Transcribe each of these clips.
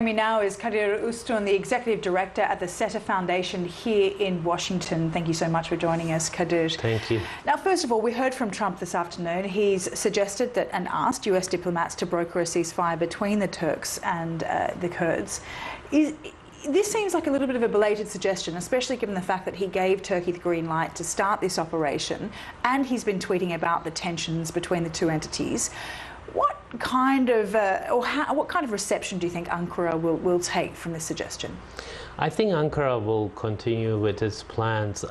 Me now is Kadir Ustun, the Executive Director at the SETA Foundation here in Washington. Thank you so much for joining us, Kadir. Thank you. Now, first of all, we heard from Trump this afternoon. He's suggested that and asked US diplomats to broker a ceasefire between the Turks and the Kurds. This seems like a little bit of a belated suggestion, especially given the fact that he gave Turkey the green light to start this operation, and he's been tweeting about the tensions between the two entities. What kind of reception do you think Ankara will take from this suggestion? I think Ankara will continue with its plans.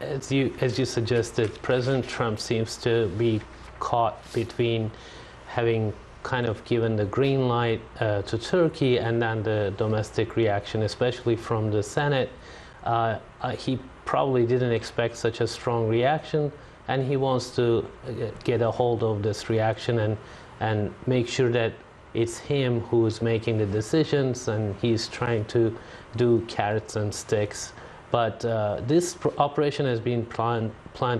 As you suggested, President Trump seems to be caught between having kind of given the green light to Turkey and then the domestic reaction, especially from the Senate. He probably didn't expect such a strong reaction, and he wants to get a hold of this reaction and make sure that it's him who's making the decisions, and he's trying to do carrots and sticks. But this operation has been planned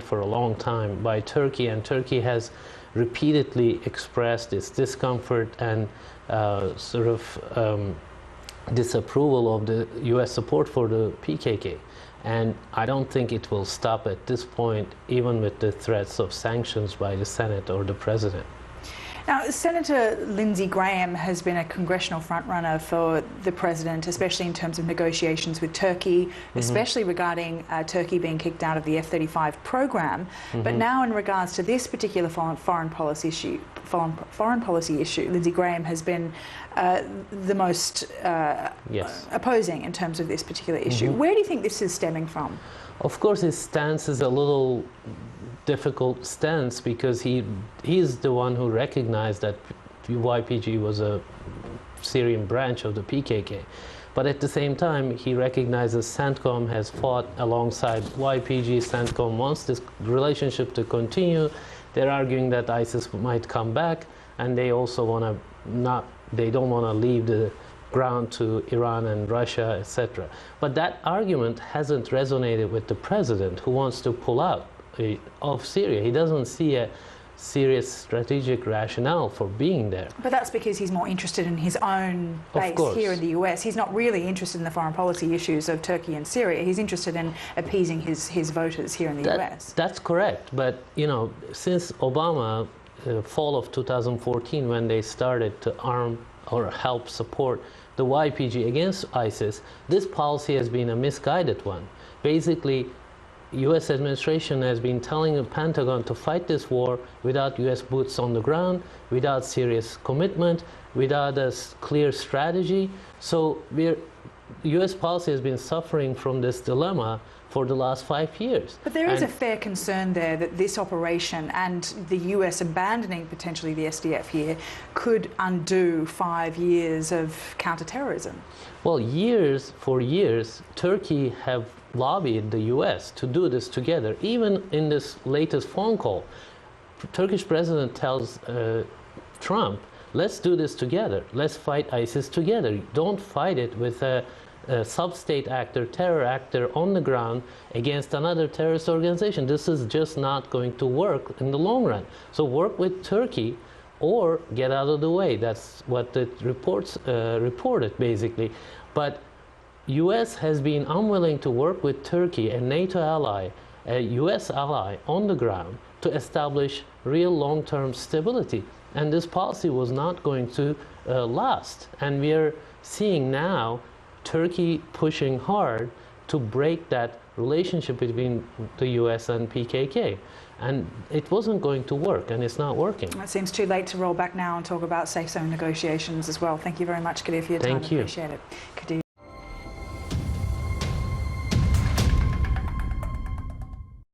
for a long time by Turkey, and Turkey has repeatedly expressed its discomfort and disapproval of the U.S. support for the PKK. And I don't think it will stop at this point, even with the threats of sanctions by the Senate or the President. Now, Senator Lindsey Graham has been a congressional frontrunner for the President, especially in terms of negotiations with Turkey, especially regarding Turkey being kicked out of the F-35 program. But now, in regards to this particular foreign policy issue, Lindsey Graham has been the most opposing in terms of this particular issue. Where do you think this is stemming from? Of course, his stance is a little difficult stance because he's the one who recognized that YPG was a Syrian branch of the PKK. But at the same time, he recognizes CENTCOM has fought alongside YPG. CENTCOM wants this relationship to continue. They're arguing that ISIS might come back, and they also they don't want to leave the ground to Iran and Russia, etc. But that argument hasn't resonated with the president, who wants to pull out of Syria. He doesn't see a serious strategic rationale for being there. But that's because he's more interested in his own base here in the US. He's not really interested in the foreign policy issues of Turkey and Syria. He's interested in appeasing his voters here in the US. That's correct. But, you know, since Obama, fall of 2014, when they started to arm or help support the YPG against ISIS, this policy has been a misguided one. Basically, U.S. administration has been telling the Pentagon to fight this war without U.S. boots on the ground, without serious commitment, without a clear strategy. So U.S. policy has been suffering from this dilemma for the last 5 years. But there is a fair concern there that this operation and the US abandoning potentially the SDF here could undo 5 years of counterterrorism. Well, for years, Turkey have lobbied the US to do this together. Even in this latest phone call, Turkish president tells Trump, let's do this together. Let's fight ISIS together. Don't fight it with a sub-state actor, terror actor on the ground against another terrorist organization. This is just not going to work in the long run. So work with Turkey or get out of the way. That's what the reports reported, basically. But U.S. has been unwilling to work with Turkey, a NATO ally, a U.S. ally on the ground, to establish real long-term stability. And this policy was not going to last. And we are seeing now Turkey pushing hard to break that relationship between the U.S. and PKK. And it wasn't going to work, and it's not working. It seems too late to roll back now and talk about safe zone negotiations as well. Thank you very much, Kadir, for your time. Thank you. Appreciate it. Kadir.